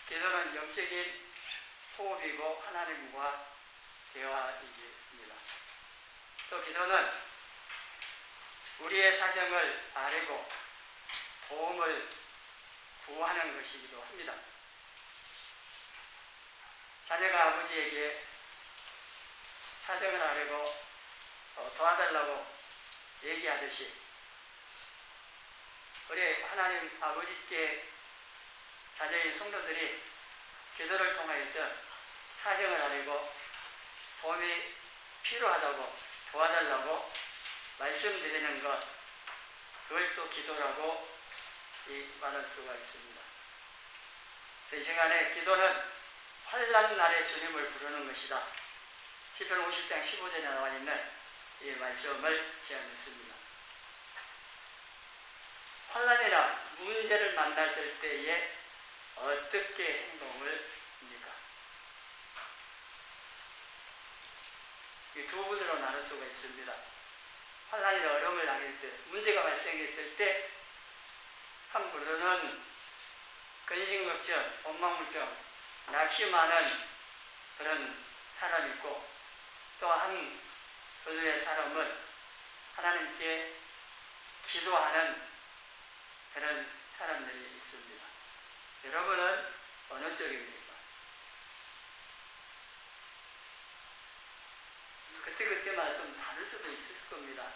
기도는 영적인 호흡이고 하나님과 대화이기입니다. 또 기도는 우리의 사정을 아뢰고 도움을 구하는 것이기도 합니다. 자녀가 아버지에게 사정을 아뢰고 도와달라고 얘기하듯이 우리 하나님 아버지께 자녀인 성도들이 기도를 통하여서 사정을 아뢰고 도움이 필요하다고 도와달라고 말씀드리는 것, 그걸 또 기도라고 말할 수가 있습니다. 이 시간에 기도는 환난 날에 주님을 부르는 것이다. 시편 50장 15절에 나와 있는 이 말씀을 제안했습니다. 환난이나 문제를 만났을 때에 어떻게 행동을 합니까? 이 두 분으로 나눌 수가 있습니다. 환난이나 어려움을 당할 때, 문제가 발생했을 때 한 분은 근심걱정, 원망불평, 낙심하는 그런 사람이 있고, 또 한 분의 사람은 하나님께 기도하는 그런 사람들이 있습니다. 여러분은 어느 쪽입니까? 그때마다 좀 다를 수도 있을 겁니다.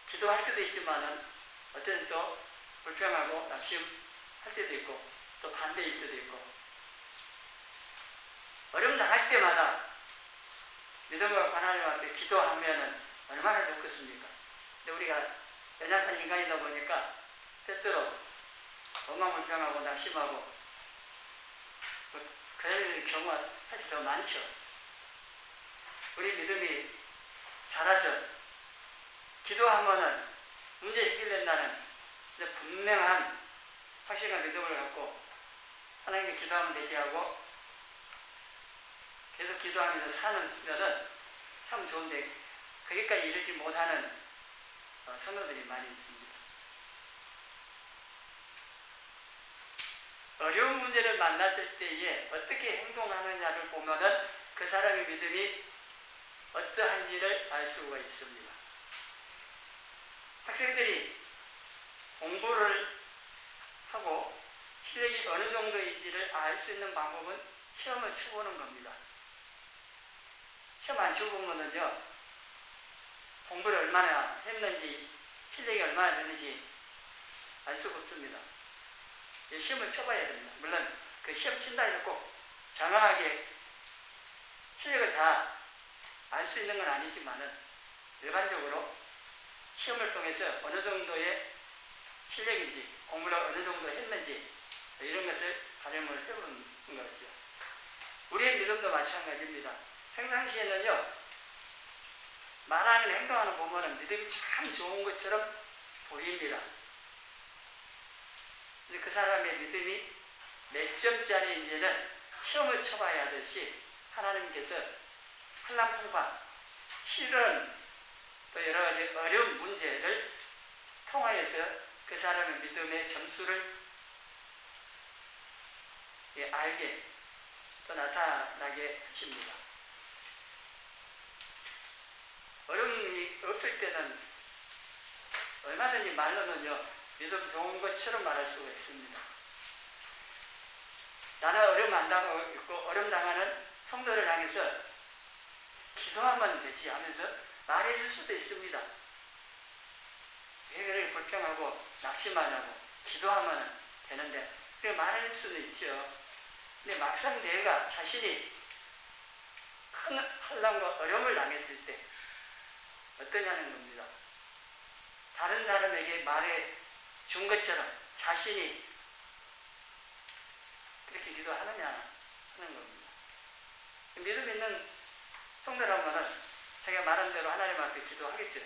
기도할 때도 있지만은 어떤 또 불평하고 낙심할 때도 있고 또 반대일 때도 있고, 어려움 당할 때마다 믿음과 하나님 앞에 기도하면은 얼마나 좋겠습니까? 근데 우리가 연약한 인간이다 보니까 때때로 원망불평하고 낙심하고 그럴 경우가 사실 더 많죠. 우리 믿음이 자라서 기도하면은 문제 해결된다는 분명한 확신과 믿음을 갖고 하나님께 기도하면 되지 하고 계속 기도하면서 사는 참 좋은데, 거기까지 이르지 못하는 성도들이 많이 있습니다. 어려운 문제를 만났을 때에 어떻게 행동하느냐를 보면은 그 사람의 믿음이 어떠한지를 알 수가 있습니다. 학생들이 공부를 하고 실력이 어느 정도인지를 알 수 있는 방법은 시험을 쳐보는 겁니다. 시험 안 쳐보면은요, 공부를 얼마나 했는지, 실력이 얼마나 됐는지 알 수가 없습니다. 시험을 쳐봐야 됩니다. 물론 그 시험 친다 해서 꼭 정확하게 실력을 다 알 수 있는 건 아니지만은 일반적으로 시험을 통해서 어느 정도의 실력인지, 공부를 어느 정도 했는지 이런 것을 가늠을 해보는 것이죠. 우리의 믿음도 마찬가지입니다. 평상시에는요, 말하는 행동하는 보면은 믿음이 참 좋은 것처럼 보입니다. 근데 그 사람의 믿음이 몇 점짜리인지는 시험을 쳐봐야 하듯이 하나님께서 환난풍파, 시련, 또 여러 가지 어려운 문제를 통하여서 그 사람의 믿음의 점수를 알게 또 나타나게 하십니다. 어려움이 없을 때는 얼마든지 말로는요, 믿음 좋은 것처럼 말할 수가 있습니다. 나는 어려움 안 당하고 있고 어려움 당하는 성도를 향해서 기도하면 되지 하면서 말해줄 수도 있습니다. 왜 그렇게 불평하고 낙심하냐고 기도하면 되는데, 그렇게 말할 수는 있죠. 근데 막상 내가 자신이 큰 환난과 어려움을 당했을 때 어떠냐는 겁니다. 다른 사람에게 말해 준 것처럼 자신이 그렇게 기도하느냐 하는 겁니다. 믿음 있는 성도라면은 자기가 말한 대로 하나님 앞에 기도하겠죠.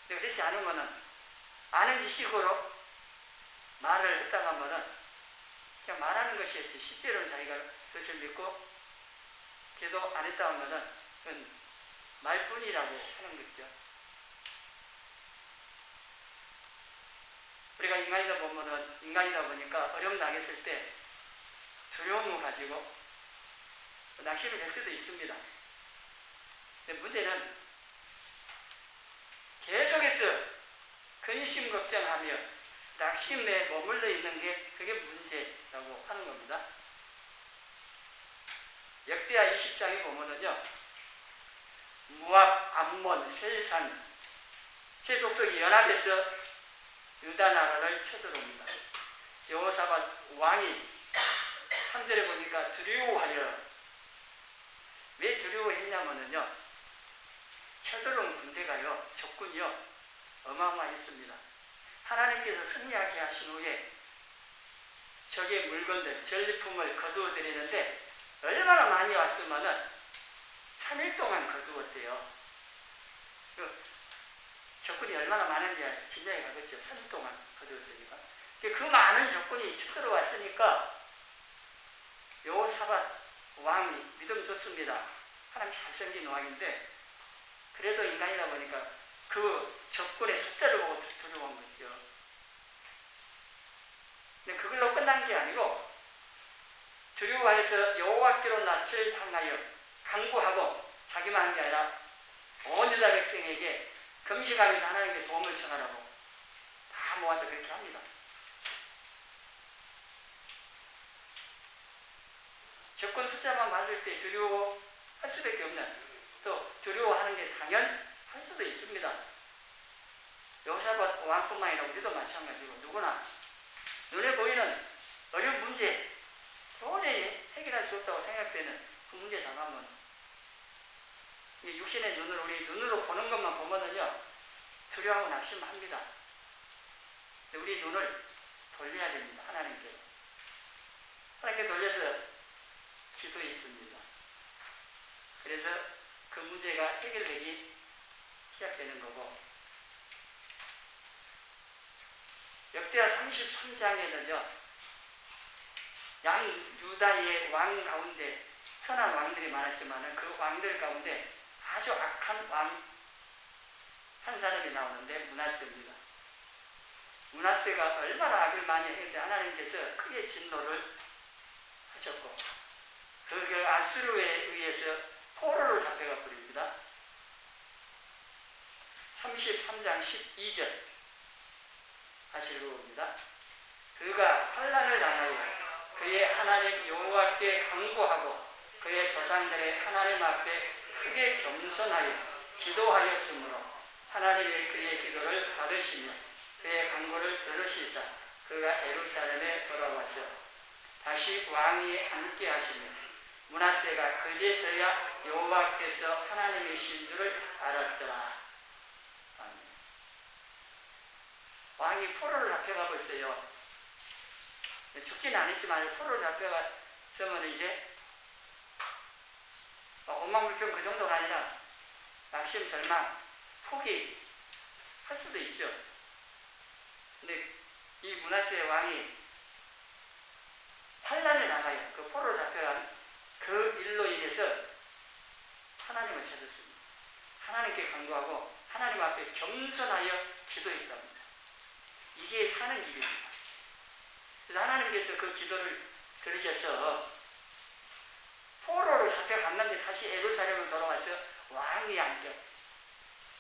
근데 그렇지 않으면은 아는 지식으로 말을 했다가 하면은 그냥 말하는 것이었지, 실제로는 자기가 그것을 믿고 기도 안 했다 하면은 그건 말뿐이라고 하는 거죠. 우리가 인간이다 보니까 어려움 당했을 했을 때 두려움을 가지고 낙심이 될 때도 있습니다. 근데 문제는 계속해서 근심 걱정하며 낙심에 머물러 있는 게 그게 문제라고 하는 겁니다. 역대하 20장에 보면은요, 모압, 암몬, 셀산, 세 족속이 연합해서 유다 나라를 쳐들어옵니다. 여호사밧 왕이 3절에 보니까 두려워하여, 왜 두려워했냐면요, 쳐들어온 군대가요, 적군이요, 어마어마했습니다. 하나님께서 승리하게 하신 후에 적의 물건들, 전리품을 거두어드리는데 얼마나 많이 왔으면은 3일 동안 거두었대요. 적군이 얼마나 많은지 짐작이 가겠죠. 3일 동안 거두었으니까. 그 많은 적군이 쳐들어왔으니까 여호사밧 왕이 믿음 좋습니다. 하나님 잘생긴 왕인데 그래도 인간이다 보니까 그 적군의 숫자를 보고 두려워한 거죠. 근데 그걸로 끝난 게 아니고 두려워해서 여호와께로 낯을 향하여 간구하고 자기만 한 게 아니라 온 유다 백성에게 금식하면서 하나님께 도움을 청하라고 다 모아서 그렇게 합니다. 적군 숫자만 봤을 때 두려워할 수밖에 없는, 또 두려워하는 게 당연할 수도 있습니다. 여호사밧 왕뿐만 아니라 우리도 마찬가지고 누구나 눈에 보이는 어려운 문제, 도저히 해결할 수 없다고 생각되는 그 문제 당하면 육신의 눈을 우리 눈으로 보는 것만 보면은요, 두려워하고 낙심합니다. 우리 눈을 돌려야 됩니다. 하나님께. 하나님께 돌려서 기도에 있습니다. 그래서 그 문제가 해결되기 시작되는 거고, 역대하 33장에는요, 양유다의 왕 가운데 선한 왕들이 많았지만 그 왕들 가운데 아주 악한 왕 한 사람이 나오는데 므낫세입니다. 므낫세가 얼마나 악을 많이 했는데 하나님께서 크게 진노를 하셨고, 그 아수르에 의해서 포로로 잡혀가 버립니다. 33장 12절 다시 읽어봅니다. 그가 환난을 당하여 그의 하나님 여호와께 간구하고 그의 조상들의 하나님 앞에 크게 겸손하여 기도하였으므로 하나님이 그의 기도를 받으시며 그의 간구를 들으시사 그가 예루살렘에 돌아와서 다시 왕위에 함께 하시며 므낫세가 그제서야 여호와께서 하나님이신 줄을 알았더라. 아멘. 왕이 포로로 잡혀가고 있어요. 죽지는 않았지만 포로로 잡혀갔으면 이제 원망불평 그 정도가 아니라 낙심, 절망, 포기할 수도 있죠. 근데 이 므낫세 왕이 환난을 당하여 그 포로로 잡혀간 그 일로 인해서 하나님을 찾았습니다. 하나님께 간구하고 하나님 앞에 겸손하여 기도했답니다. 이게 사는 길입니다. 그래서 하나님께서 그 기도를 들으셔서 포로로 잡혀갔는데 다시 예루살렘으로 돌아와서 왕이 앉게,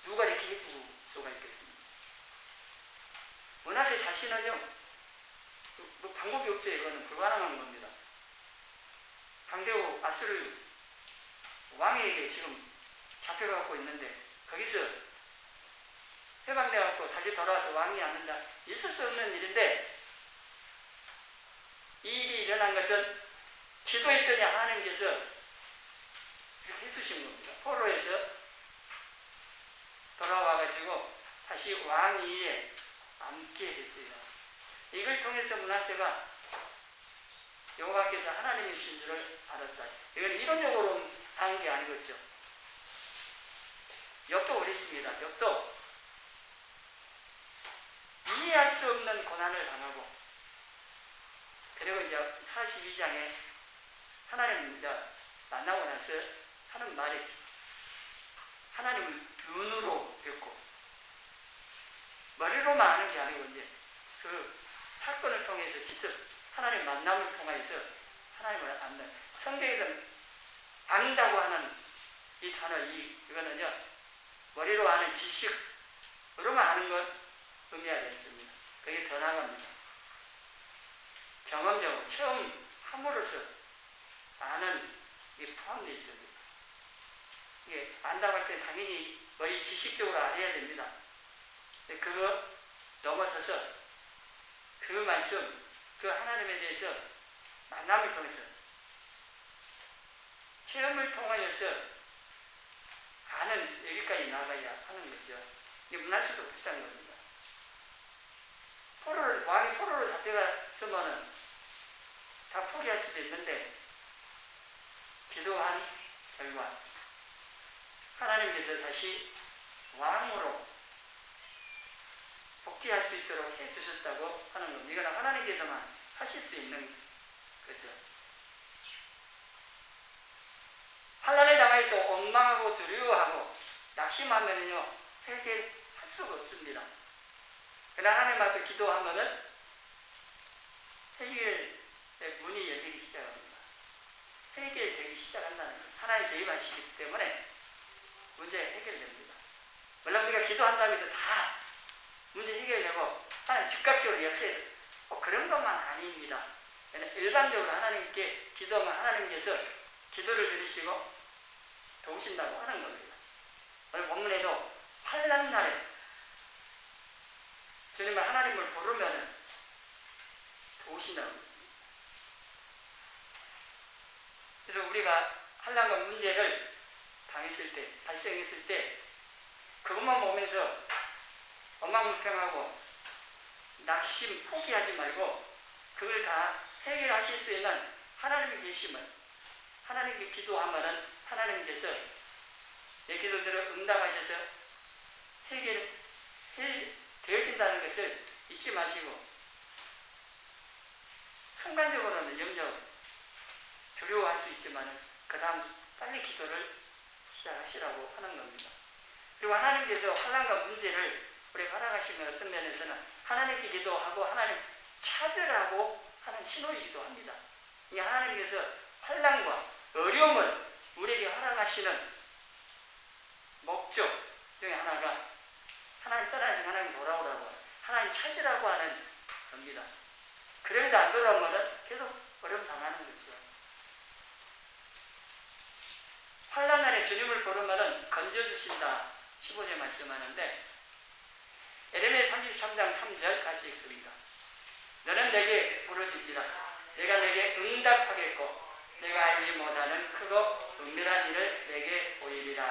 누가 이렇게 해줄 수가 있겠습니까? 므낫세 자신은요, 뭐 방법이 없죠. 이거는 불가능한 겁니다. 강대국 아수르 왕에게 지금 잡혀가고 있는데 거기서 해방돼갖고 다시 돌아와서 왕이 앉는다, 있을 수 없는 일인데, 이 일이 일어난 것은 기도했더니 하나님께서 이렇게 해주신 겁니다. 포로에서 돌아와가지고 다시 왕위에 앉게 됐어요. 이걸 통해서 므낫세가 여호와께서 하나님이신 줄을 알았다. 이건 이론적으로 한 게 아니겠죠. 욥도 그랬습니다. 욥도 이해할 수 없는 고난을 당하고, 그리고 이제 42장에 하나님 이제 만나고 나서 하는 말이, 하나님을 눈으로 뵙고 머리로만 아는 게 아니고 이제 그 사건을 통해서 직접 하나님 만남을 통해서 하나님을 안다. 성경에서 안다고 하는 이 단어, 이거는요, 머리로 아는 지식으로만 아는 것 의미하지 않습니다. 그게 더 나갑니다. 경험적으로 처음 함으로써 아는 게 포함되어 있습니다. 이게 안다고 할 때 당연히 머리 지식적으로 알아야 됩니다. 그거 넘어서서 그 말씀, 그 하나님에 대해서 만남을 통해서 체험을 통하여서 아는 여기까지 나가야 하는 거죠. 이게 문할 수도 비싼 겁니다. 왕이 포로로 잡혀갔으면 다 포기할 수도 있는데 기도한 결과 하나님께서 다시 왕으로 복귀할 수 있도록 해주셨다고 하는 겁니다. 이거는 하나님께서만 하실 수 있는 거죠. 환난을 당해서 원망하고 두려워하고 낙심하면요 해결할 수가 없습니다. 그러나 하나님 앞에 기도하면은 해결의 문이 열리기 시작합니다. 해결되기 시작한다는 거예요. 하나님 개입하시기 때문에 문제 해결됩니다. 물론 우리가 기도한다고 해서 다 문제 해결되고 하나님 즉각적으로 역사해서 그런 것만 아닙니다. 일반적으로 하나님께 기도하면 하나님께서 기도를 들으시고 도우신다고 하는 겁니다. 오늘 본문에도 환난 날에 주님은 하나님을 부르면 도우신다고 합니다. 그래서 우리가 환난과 문제를 발생했을 때 그것만 보면서 엉망불평하고 낙심, 포기하지 말고 그걸 다 해결하실 수 있는 하나님의 계심을 하나님께 기도하면은 하나님께서 내 기도들을 응답하셔서 되어진다는 것을 잊지 마시고 순간적으로는 영적 두려워할 수 있지만 그 다음 빨리 기도를 시작하시라고 하는 겁니다. 그리고 하나님께서 환난과 문제를 우리가 허락하시면 어떤 면에서는 하나님께 기도하고 하나님 찾으라고 하는 신호이기도 합니다. 이 하나님께서 환난과 어려움을 우리에게 허락하시는 목적 중에 하나가 하나님 떠나서 하나님 돌아오라고 하나님 찾으라고 하는 겁니다. 그래도 안 돌아오면 계속 어려움 당하는 거죠. 환난 날에 주님을 부르면 건져주신다 15절 말씀하는데 에레미야 33장 3절 같이 읽습니다. 너는 내게 부르짖으라. 내가 내게 응답하겠고 내가 알지 못하는 크고 은밀한 일을 내게 보이리라.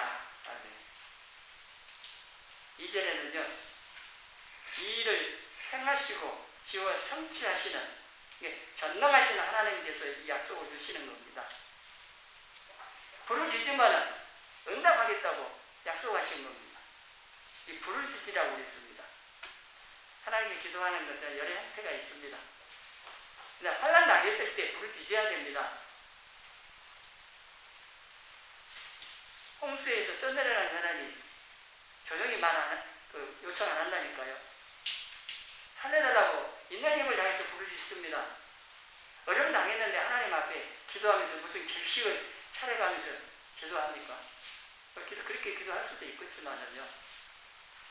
아멘. 2절에는요. 이 일을 행하시고 지어 성취하시는 전능하신 하나님께서 이 약속을 주시는 겁니다. 부르짖으면 응답하겠다고 약속하신 겁니다. 이 부르짖으라고 그랬습니다. 하나님께 기도하는 것은 여러 형태가 있습니다. 근데 환난 당했을 때 부르짖어야 됩니다. 홍수에서 떠내려가는 하나님 조용히 요청 안 한다니까요. 살려달라고 있는 힘을 다해서 부르짖습니다. 어려움 당했는데 하나님 앞에 기도하면서 무슨 격식을 차려가면서 기도합니까? 그렇게 기도할 수도 있겠지만은요.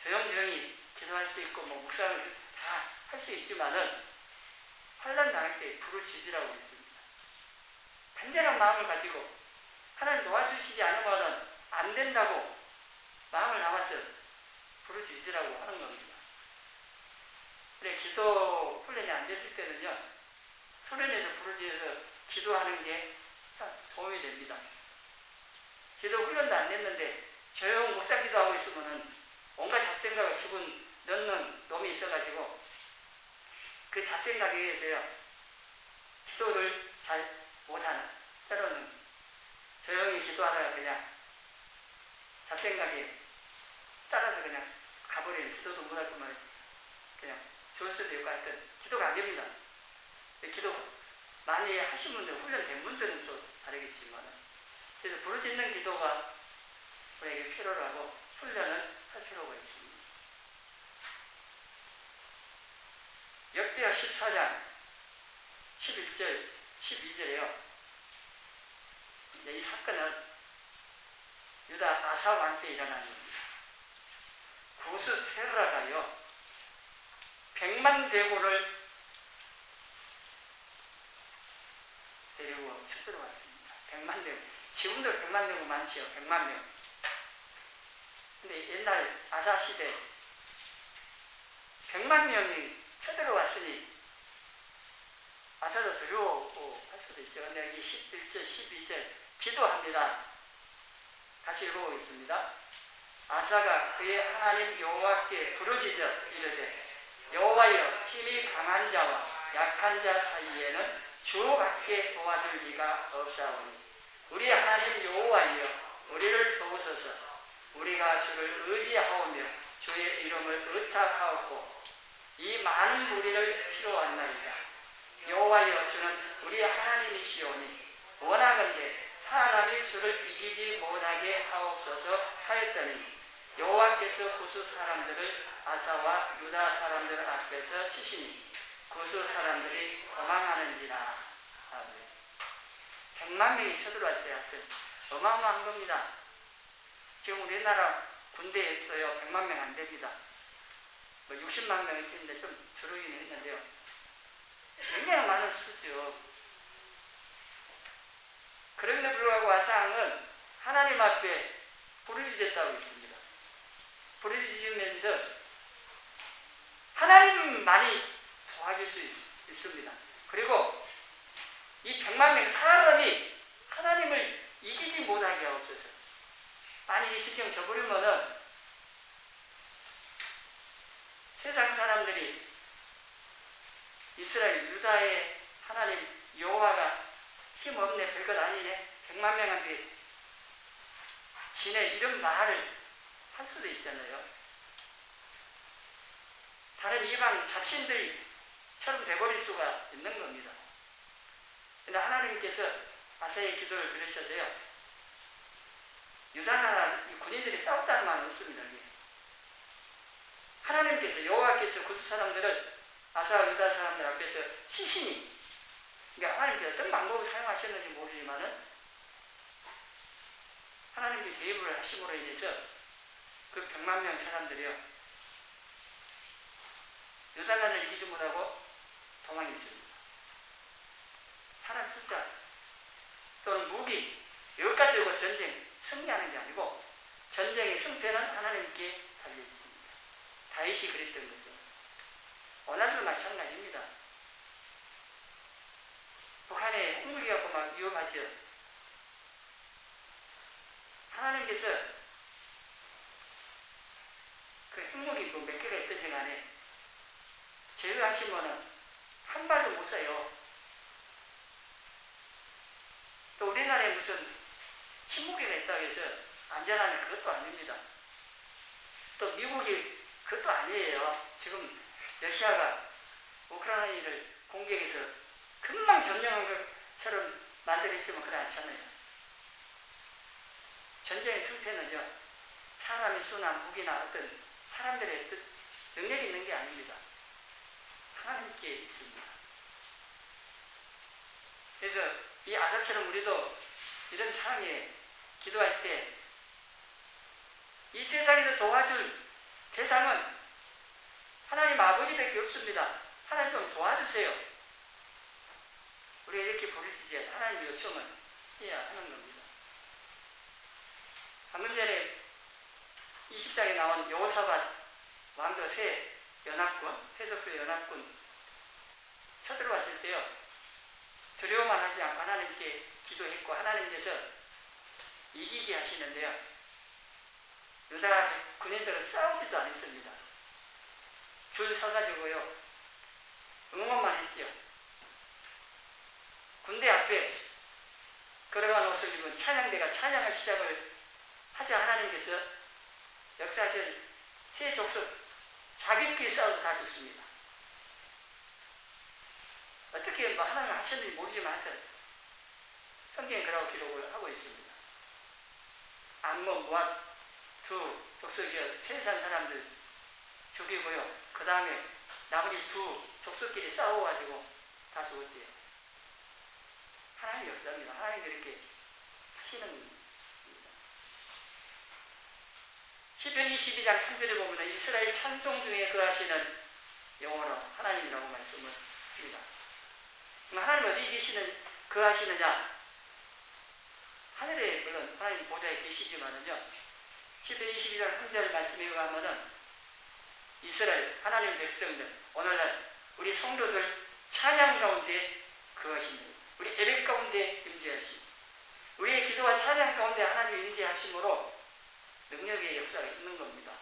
조용조용히 기도할 수 있고 묵상을 다 할 수 있지만은 환난 당할 때 부르짖으라고 했습니다. 간절한 마음을 가지고 하나님 도와주시지 않으면 안 된다고 마음을 담아서 부르짖으라고 하는 겁니다. 그래 기도 훈련이 안 됐을 때는요. 소련에서 부르짖어서 기도하는 게 도움이 됩니다. 기도 훈련도 안 됐는데 조용 묵상 기도하고 있으면은 온갖 잡생각을 집어넣는 놈이 있어가지고 그 잡생각에 의해서요 기도를 잘 못하는 때로는 조용히 기도하다가 그냥 잡생각에 따라서 그냥 가버리는 기도도 못할 거면 그냥 좋을 수도 있고 하여튼 기도가 안 됩니다. 기도 많이 하신 분들 훈련된 분들은 또 다르겠지만 그래서 부르짖는 기도가 우리에게 필요하고 훈련을 할 필요가 있습니다. 역대하 14장 12절에요. 이 사건은 유다 아사 왕 때 일어난 겁니다. 구스 세라가요 100만 대군을 데리고 쳐들어왔습니다. 100만 대군. 지금도 100만 대군 많지요. 100만 명. 근데 옛날 아사 시대 100만 명이 쳐들어왔으니 아사도 두려워 할 수도 있죠. 근데 여기 11절, 12절 기도합니다. 같이 읽어보겠습니다. 아사가 그의 하나님 여호와께 부르짖어 이르되 여호와여 힘이 강한 자와 약한 자 사이에는 주밖에 도와줄 리가 없사오니 우리 하나님 여호와여 우리를 도우소서. 우리가 주를 의지하오며 주의 이름을 의탁하옵고 이 많은 무리를 치러왔나이다. 여호와여 주는 우리 하나님이시오니 원하건대 사람이 주를 이기지 못하게 하옵소서 하였더니 여호와께서 구스 사람들을 아사와 유다 사람들 앞에서 치시니 구스 사람들이 도망하는지라. 100만 명이 쳐들어왔을 때 하여튼 어마어마한 겁니다. 지금 우리나라 군대에 있어요. 100만 명 안 됩니다. 60만 명이 있는데 좀 줄어들긴 했는데요. 굉장히 많은 수죠. 그럼에도 불구하고 아사왕은 하나님 앞에 부르짖었다고 있습니다. 부르짖으면서 하나님만이 도와줄 수 있습니다. 그리고 이 100만 명 사람이 하나님을 이기지 못하게 하옵소서. 만약에 지금 저버리면은 세상 사람들이 이스라엘 유다의 하나님 여호와가 힘없네, 별것 아니네, 100만 명한테 지네, 이런 말을 할 수도 있잖아요. 다른 이방 자신들처럼 돼버릴 수가 있는 겁니다. 근데 하나님께서 아사의 기도를 들으셔서요, 유다 나라 군인들이 싸웠다는 말은 없습니다. 하나님께서 여호와께서 구스 사람들을 아사와 유다 사람들 앞에서 시신이, 그러니까 하나님께서 어떤 방법을 사용하셨는지 모르지만은 하나님께 개입을 하심으로 인해서 그 100만 명 사람들이요 유다 나라를 이기지 못하고 도망했습니다. 하나님 숫자 또는 무기 이것 가지고 전쟁 승리하는 게 아니고 전쟁의 승패는 하나님께 달려있습니다. 다윗이 그랬던 거죠. 오늘도 마찬가지입니다. 북한에 핵무기 갖고 막 위협하죠. 하나님께서 그 핵무기 몇 개가 있든지 간에 제외하시면은 한 발도 못 쏴요. 또 우리나라에 무슨 핵무기가 있다고 해서 안전한 그것도 아닙니다. 또 미국이 그것도 아니에요. 지금 러시아가 우크라이나를 공격해서 금방 점령한 것처럼 만들었지만 그렇지 않잖아요. 전쟁의 승패는요, 사람의 수나 무기나 어떤 사람들의 뜻, 능력이 있는 게 아닙니다. 하나님께 있습니다. 그래서 이 아사처럼 우리도 이런 상황에 기도할 때 이 세상에서 도와줄 대상은 하나님 아버지밖에 없습니다. 하나님 좀 도와주세요. 우리가 이렇게 부르짖어야 하나님 요청을 해야 하는 겁니다. 방금 전에 20장에 나온 여호사밧 왕조 새 연합군, 세속수 연합군 쳐들어왔을 때요, 두려워만 하지 않고 하나님께 기도했고 하나님께서 이기게 하시는데요, 유다 군인들은 싸우지도 않았습니다. 줄 서가지고요 응원만 했죠. 군대 앞에 걸어간 옷을 입은 찬양대가 찬양을 시작을 하자 하나님께서 역사하실 세 족속 자기들끼리 싸워서 다 죽습니다. 어떻게 뭐 하나님 하셨는지 모르지만 하여튼 성경에 그라고 기록을 하고 있습니다. 암몬, 모압 두 족속이요 세상 사람들 죽이고요, 그 다음에 나머지 두 족속끼리 싸워가지고 다 죽었대요. 역사입니다. 하나님 그렇게 하시는 겁니다. 시편 22장 3절에 보면 이스라엘 찬송 중에 거하시는 영원한 하나님이라고 말씀을 합니다. 하나님 어디 거하시느냐? 하늘에 물론 하나님 보좌에 계시지만은요, 시편 22장 3절 말씀에 의하면은 이스라엘 하나님 백성들, 오늘날 우리 성도들 찬양 가운데 거하십니다. 우리 예배 가운데 임재하십니다. 우리의 기도와 찬양 가운데 하나님 임재하심으로 능력의 역사가 있는 겁니다.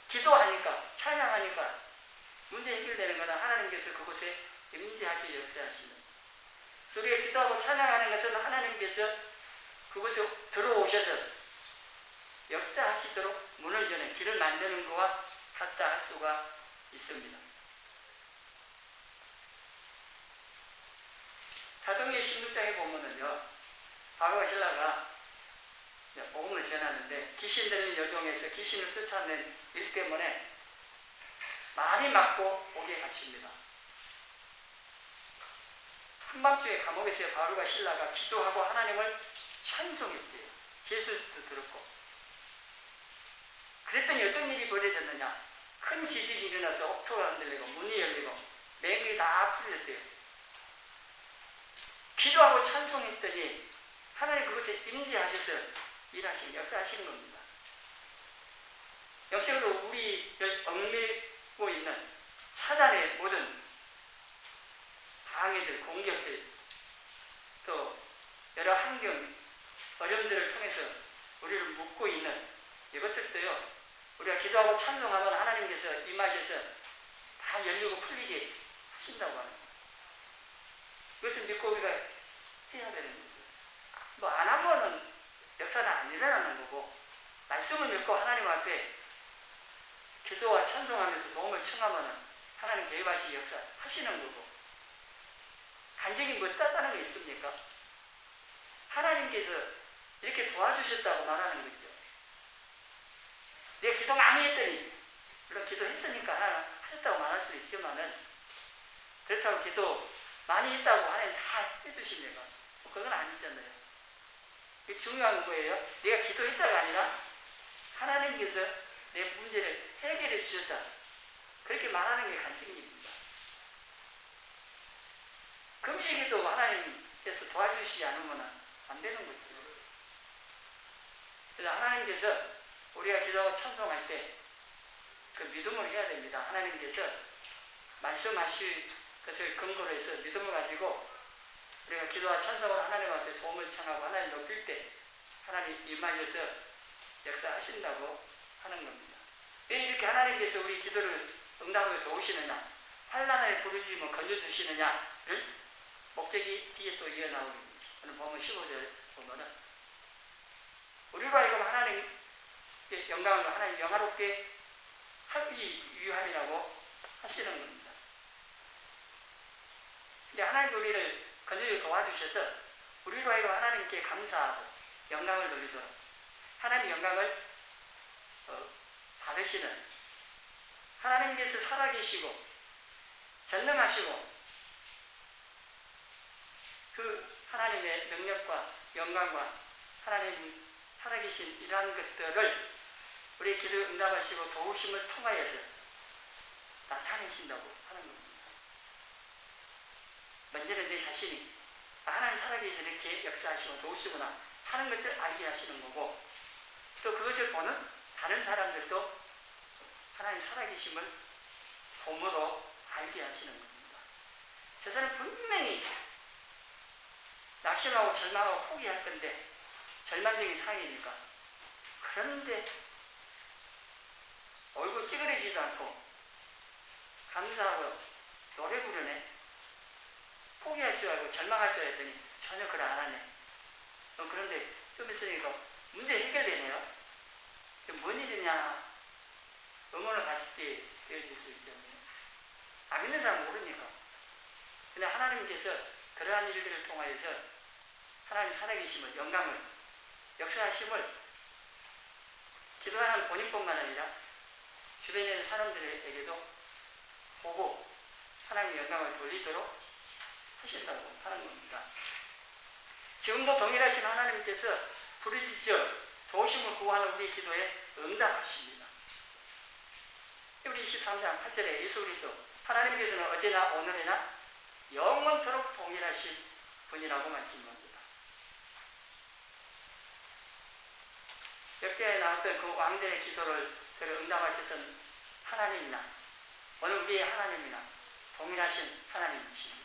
기도하니까, 찬양하니까 문제 해결되는 것은 하나님께서 그곳에 임재하시 역사하시는. 우리가 기도하고 찬양하는 것은 하나님께서 그곳에 들어오셔서 역사하시도록 문을 여는 길을 만드는 것과 같다 할 수가 있습니다. 사도행전 16장에 보면은요, 바울과 실라가 복음을 전하는데 귀신 들린 여종에서 귀신을 쫓아낸 일 때문에 많이 맞고 옥에 갇힙니다. 한밤중에 감옥에서 바울과 실라가 기도하고 하나님을 찬송했대요. 예수도 들었고. 그랬더니 어떤 일이 벌어졌느냐? 큰 지진이 일어나서 옥토가 흔들리고 문이 열리고 맹이 다 풀렸대요. 기도하고 찬송했더니 하나님 그것에 임재하셔서 일하시는, 역사하시는 겁니다. 영적으로 우리를 얽매고 있는 사단의 모든 방해들, 공격들, 또 여러 환경, 어려움들을 통해서 우리를 묶고 있는 이것들도요, 우리가 기도하고 찬송하면 하나님께서 임하셔서 다 열리고 풀리게 하신다고 하는 거예요. 그것을 믿고 우리가 해야 되는 거죠. 뭐 안 하면은 역사는 안 일어나는 거고, 말씀을 믿고 하나님 앞에 기도와 찬송하면서 도움을 청하면 하나님 개입하시 역사 하시는 거고, 간증이 뭐 땄다는 게 있습니까? 하나님께서 이렇게 도와주셨다고 말하는 거죠. 내가 기도 많이 했더니, 물론 기도했으니까 하나님 하셨다고 말할 수 있지만은, 그렇다고 기도 많이 했다고 하나님 다 해주십니까? 뭐 그건 아니잖아요. 이게 중요한 거예요. 내가 기도했다가 아니라 하나님께서 내 문제를 해결해 주셨다, 그렇게 말하는 게 간증입니다. 금식에도 하나님께서 도와주시지 않으면 안 되는 거죠. 그래서 하나님께서 우리가 기도하고 찬송할 때 그 믿음을 해야 됩니다. 하나님께서 말씀하실 것을 근거로 해서 믿음을 가지고 우리가 기도와 찬송을 하나님 앞에 도움을 청하고 하나님 높일 때 하나님 임하셔서 역사하신다고 하는 겁니다. 왜 이렇게 하나님께서 우리 기도를 응답을 도우시느냐, 환난을 부르짖으면 건져주시느냐를 목적이 뒤에 또 이어나옵니다. 오늘 보면 15절 보면은 우리로 하여금 하나님의 영광을 하나님 영화롭게 하기 위함이라고 하시는 겁니다. 근데 하나님 우리를 건져서 도와주셔서 우리로 하여금 하나님께 감사하고 영광을 돌리도록 하나님의 영광을 받으시는, 하나님께서 살아계시고 전능하시고 그 하나님의 능력과 영광과 하나님 살아계신 이러한 것들을 우리의 기도에 응답하시고 도우심을 통하여서 나타내신다고 하는 겁니다. 먼저는 내 자신이 하나님 살아계셔서 이렇게 역사하시고 도우시구나 하는 것을 알게 하시는 거고, 또 그것을 보는 다른 사람들도 하나님 살아계심을 봄으로 알게 하시는 겁니다. 저 사람 분명히 낙심하고 절망하고 포기할 건데, 절망적인 상황이니까. 그런데 얼굴 찌그러지지도 않고 감사하고 노래 부르네. 포기할 줄 알고 절망할 줄 알았더니 전혀 그걸 안 하네. 그런데 좀 있으니까 문제 해결되네요. 뭔 일이냐 의문을 가지게 되어질 수 있잖아요. 안 믿는 사람은 모르니까. 근데 하나님께서 그러한 일들을 통하여서 하나님 살아계심을, 영광을, 역사하심을 기도하는 본인뿐만 아니라 주변에 있는 사람들에게도 보고 하나님의 영광을 돌리도록 하신다고 하는 겁니다. 지금도 동일하신 하나님께서 부르짖어 도우심을 구하는 우리 기도에 응답하십니다. 우리 23장 8절에 예수 그리스도 하나님께서는 어제나 오늘이나 영원토록 동일하신 분이라고 말씀합니다. 역대에 나왔던 그 왕들의 기도를 응답하셨던 하나님이나 오늘 우리의 하나님이나 동일하신 하나님이십니다.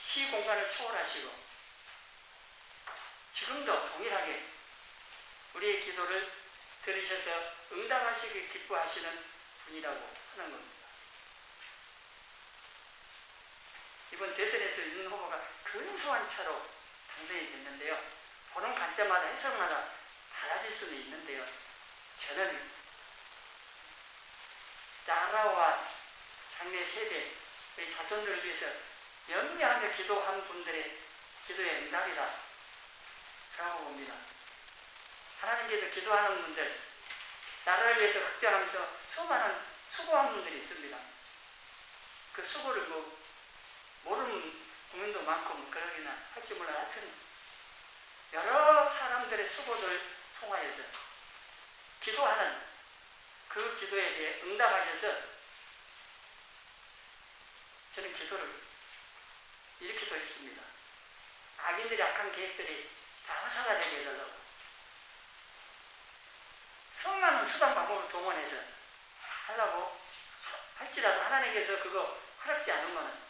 시 공간을 초월하시고 지금도 동일하게 우리의 기도를 들으셔서 응답하시길 기뻐하시는 분이라고 하는 겁니다. 이번 대선에서 윤 후보가 근소한 차로 당선이 됐는데요. 보는 관점마다 해석마다 달라질 수는 있는데요. 저는 나라와 장래 세대, 우리 자손들을 위해서 연명하며 기도한 분들의 기도의 응답이다 라고 봅니다. 하나님께서 기도하는 분들, 나라를 위해서 걱정하면서 수많은 수고한 분들이 있습니다. 그 수고를 모르는 국민도 많고 그러기나 할지 몰라. 하여튼 여러 사람들의 수고를 통하여서 기도하는 그 기도에 대해 응답하셔서 저는 기도를 이렇게도 했습니다. 악인들의 악한 계획들이 다 허사가 되게 해달라고. 수많은 수단 방법을 동원해서 하려고 할지라도 하나님께서 그거 허락지 않으면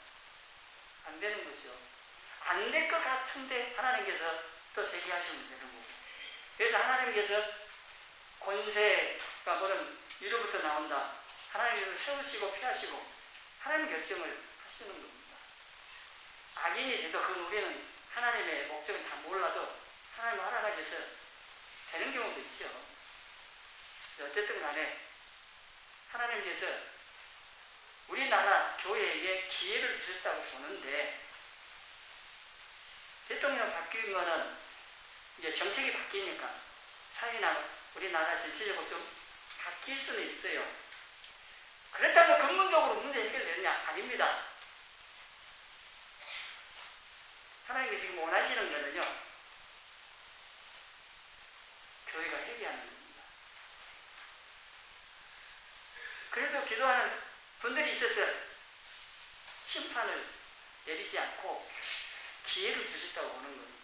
안 되는 거죠. 안 될 것 같은데 하나님께서 또 되게 하시면 되는 거고. 그래서 하나님께서 권세가 뭐는 위로부터 나온다. 하나님께서 세우시고 피하시고 하나님 결정을 하시는 겁니다. 악인이 돼도 그건 우리는 하나님의 목적을 다 몰라도 하나님 알아가셔서 되는 경우도 있죠. 어쨌든 간에 하나님께서 우리나라 교회에게 기회를 주셨다고 보는데 대통령 바뀌면은 이제 정책이 바뀌니까 사회나 우리나라 전체적으로 좀 바뀔 수는 있어요. 그렇다고 근본적으로 문제 해결되느냐? 아닙니다. 하나님이 지금 원하시는 거는요, 교회가 회개하는 겁니다. 그래도 기도하는 분들이 있어서 심판을 내리지 않고 기회를 주셨다고 보는 겁니다.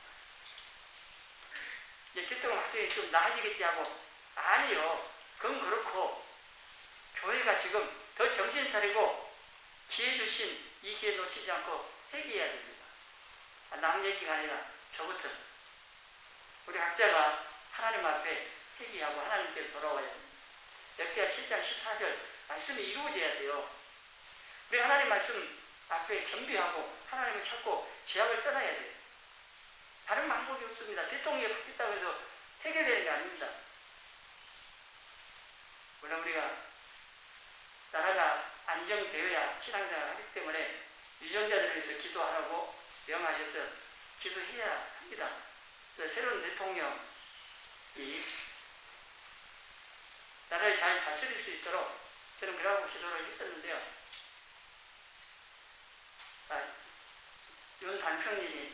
이제 대통령 학교에 좀 나아지겠지 하고, 아니요. 그건 그렇고 교회가 지금 더 정신 차리고 기회 주신 이 기회 놓치지 않고 회개해야 됩니다. 남 얘기가 아니라 저부터 우리 각자가 하나님 앞에 회개하고 하나님께 돌아와야 됩니다. 역대하 7장 14절 말씀이 이루어져야 돼요. 우리 하나님 말씀 앞에 겸비하고 하나님을 찾고 죄악을 떠나야 돼요. 다른 방법이 없습니다. 대통령이 바뀌었다고 해서 해결되는 게 아닙니다. 물론 우리가 나라가 안정되어야 신앙생활을 하기 때문에 유전자들을 위해서 기도하라고 명하셔서 기도해야 합니다. 새로운 대통령이 나라를 잘 다스릴 수 있도록 저는 그러고 기도를 했었는데요. 윤 당선인이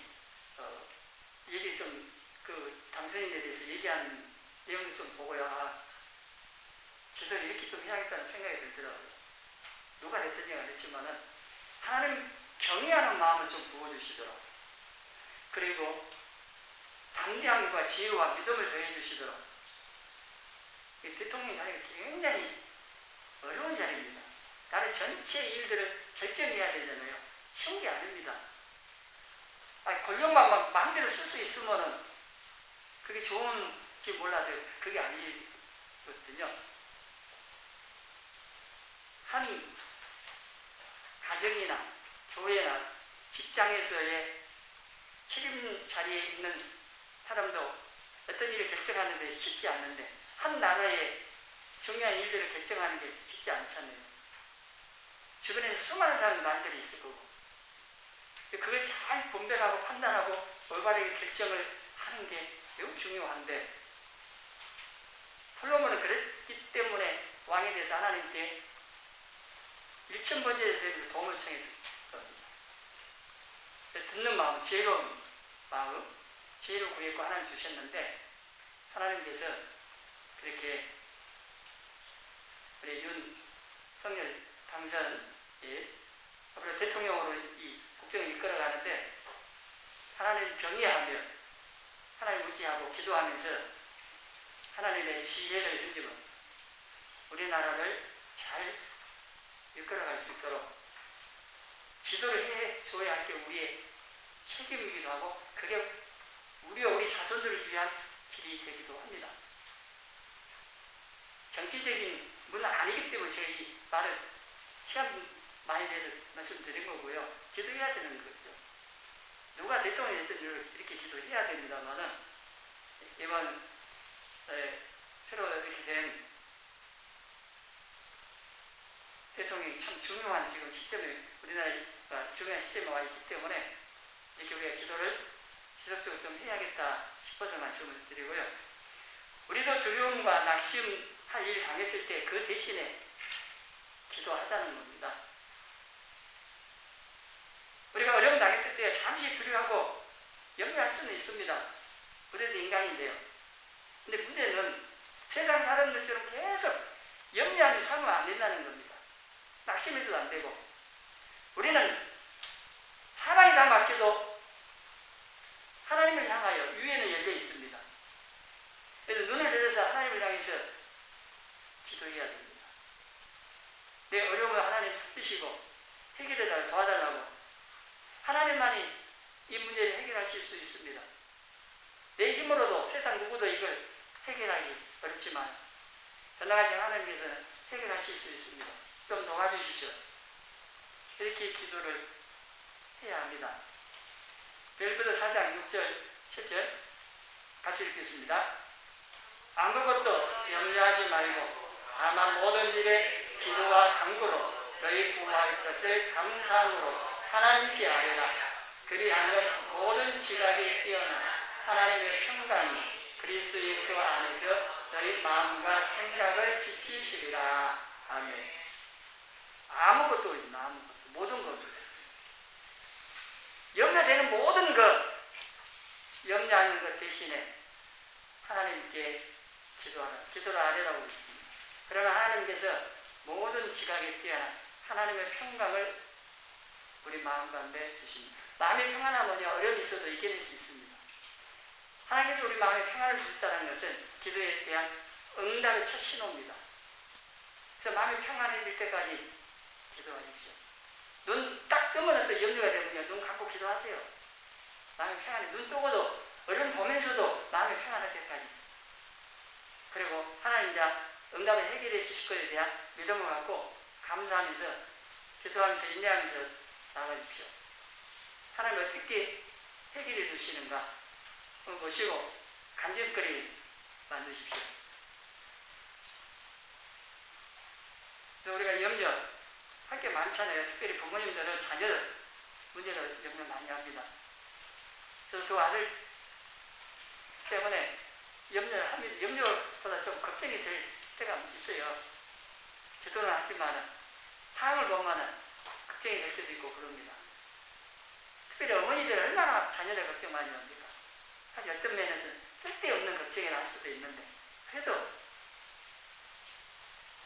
얘기 좀 그 당선인에 대해서 얘기한 내용을 좀 보고요. 기도를 이렇게 좀 해야겠다는 생각이 들더라고요. 누가 됐든지가 됐지만은 하나님 경외하는 마음을 좀 부어주시도록, 그리고 담대함과 지혜와 믿음을 더해주시도록. 이 대통령 자리가 굉장히 어려운 자리입니다. 나라 전체 일들을 결정해야 되잖아요. 쉬운 게 아닙니다. 권력만 막 마음대로 쓸 수 있으면은 그게 좋은지 몰라도 그게 아니거든요. 한 가정이나 교회나 직장에서의 책임 자리에 있는 사람도 어떤 일을 결정하는데 쉽지 않는데 한 나라의 중요한 일들을 결정하는 게 쉽지 않잖아요. 주변에서 수많은 사람이 말들이 있을 거고 그걸 잘 분별하고 판단하고 올바르게 결정을 하는 게 매우 중요한데 솔로몬은 그랬기 때문에 왕에 대해서 하나님께 일천번제에 대해서 도움을 청했을 겁니다. 듣는 마음, 지혜로운 마음, 지혜를 구했고 하나님 주셨는데, 하나님께서 그렇게 우리 윤석열 당선이 앞으로 대통령으로 이 국정을 이끌어가는데, 하나님 경외하며 하나님 의지하고 기도하면서 하나님의 지혜를 힘입어 우리나라를 잘 이끌어갈 수 있도록 지도를 해줘야 할 게 우리의 책임이기도 하고, 그게 우리와 우리 자손들을 위한 길이 되기도 합니다. 정치적인 문은 아니기 때문에 제가 이 말을 시간 많이 내서 말씀드린 거고요. 기도해야 되는 거죠. 누가 대통령이 됐든 이렇게 기도해야 됩니다만은, 이번 새로 이렇게 된 대통령이 참 중요한 지금 시점에, 우리나라가 중요한 시점에 와 있기 때문에 이렇게 우리가 기도를 지속적으로 좀 해야겠다 싶어서 말씀을 드리고요. 우리도 두려움과 낙심할 일을 당했을 때 그 대신에 기도하자는 겁니다. 우리가 어려움 당했을 때 잠시 두려워하고 염려할 수는 있습니다. 우리도 인간인데요. 근데 문제는 세상 다른 것처럼 계속 염려하며 살면 안 된다는 겁니다. 낙심해도 안 되고, 우리는 사방이 다 막혀도 하나님을 향하여 유에는 열려 있습니다. 그래서 눈을 들어서 하나님을 향해서 기도해야 됩니다. 내 어려움을 하나님 살피시고 해결해달라고, 도와달라고, 하나님만이 이 문제를 해결하실 수 있습니다. 내 힘으로도 세상 누구도 이걸 해결하기 어렵지만 전능하신 하나님께서는 해결하실 수 있습니다. 좀 도와주십시오. 이렇게 기도를 해야 합니다. 빌립보서 4장 6절 7절 같이 읽겠습니다. 아무것도 염려하지 말고 다만 모든 일에 기도와 간구로 너희 구할 것을 감사함으로 하나님께 아뢰라. 그리하면 모든 지각이 뛰어나 하나님의 평강이 그리스도 예수 안에서 너희 마음과 생각을 지키시리라. 아멘. 아무것도 오지 마. 아무것도. 모든 것. 염려되는 모든 것, 염려하는 것 대신에 하나님께 기도를 아뢰라고 했습니다. 그러나 하나님께서 모든 지각에 뛰어난 하나님의 평강을 우리 마음 가운데 주십니다. 마음의 평안하면요, 어려움이 있어도 이겨낼 수 있습니다. 하나님께서 우리 마음에 평안을 주셨다는 것은 기도에 대한 응답의 첫 신호입니다. 그래서 마음이 평안해질 때까지 기도하십시오. 눈 딱 뜨면 또 염려가 되면요, 눈 감고 기도하세요. 마음이 평안해. 눈 뜨고도 어려움 보면서도 마음이 평안할 때까지. 그리고 하나님 이제 응답을 해결해 주실 것에 대한 믿음을 갖고 감사하면서 기도하면서 인내하면서 나가십시오. 하나님 어떻게 해결해 주시는가 보시고 간증거리 만드십시오. 그래서 우리가 염려 할 게 많잖아요. 특별히 부모님들은 자녀 문제를 염려 많이 합니다. 그래서 두 아들 때문에 염려를 합니다. 염려보다 좀 걱정이 될 때가 있어요. 기도는 하지만 상황을 보면 걱정이 될 때도 있고 그럽니다. 특별히 어머니들 얼마나 자녀들 걱정 많이 합니까? 사실 어떤 면에서는 쓸데없는 걱정이 날 수도 있는데, 그래도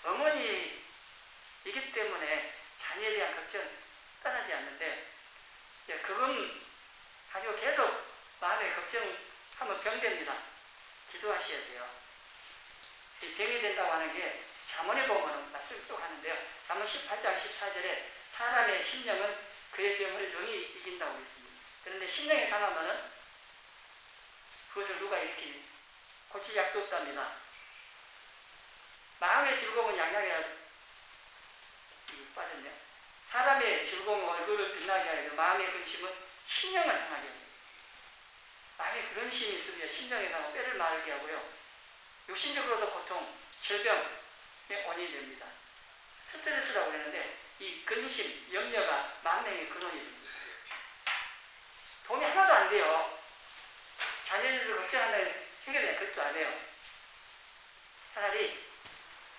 어머니이기 때문에 자녀에 대한 걱정 떠나지 않는데, 그건 가지고 계속 마음에 걱정하면 병됩니다. 기도하셔야 돼요. 이 병이 된다고 하는 게 잠언에 보면 말씀 쭉 하는데요. 잠언 18장 14절에 사람의 심령은 그의 병을 능히 이긴다고 했습니다. 그런데 심령이 상하면은 그것을 누가 이렇게 고칠 약도 없답니다. 마음의 즐거움은 양양이라 빠졌네요. 사람의 즐거움은 얼굴을 빛나게 하려고 마음의 근심은 심령을 상하게 합니다. 마음에 근심이 있으면 심령에 상하고 뼈를 마르게 하고요. 육신적으로도 고통, 질병의 원인이 됩니다. 스트레스라고 그러는데 이 근심, 염려가 만명의 근원이 됩니다. 도움이 하나도 안 돼요. 자녀들을 걱정하는 해결이 그것도 안 해요. 차라리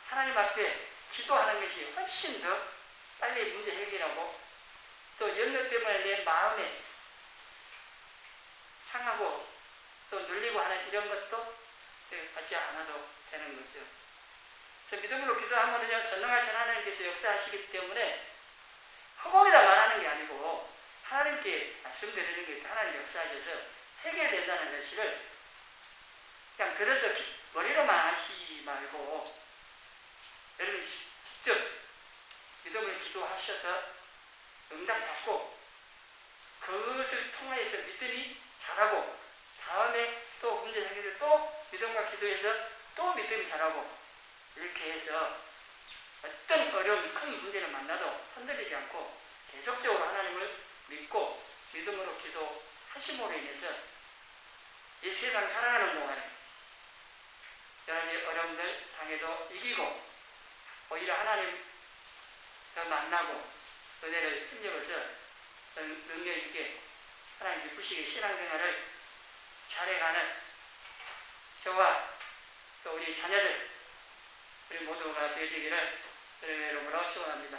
하나님 앞에 기도하는 것이 훨씬 더 빨리 문제 해결하고, 또 염려 때문에 내 마음에 상하고 또 눌리고 하는 이런 것도 받지 않아도 되는 거죠. 믿음으로 기도하면요, 전능하신 하나님께서 역사하시기 때문에 허공에다 말하는 게 아니고 하나님께 말씀드리는 게 하나님 역사하셔서 해결된다는 것을 그냥 들어서 머리로만 하시지 말고 여러분이 직접 믿음을 기도하셔서 응답받고 그것을 통하여서 믿음이 자라고 다음에 또 문제 생겨서 또 믿음과 기도해서 또 믿음이 자라고 이렇게 해서 어떤 어려운 큰 문제를 만나도 흔들리지 않고 계속적으로 하나님을 믿고 믿음으로 기도하심으로 인해서 이 세상 살아가는 동안에 여러 가지 어려움들 당해도 이기고 오히려 하나님 더 만나고 은혜를 힘입어서 능력 있게 하나님 기쁘시게 신앙생활을 잘해가는 저와 또 우리 자녀들 우리 모두가 되시기를 주님의 이름으로 축원합니다.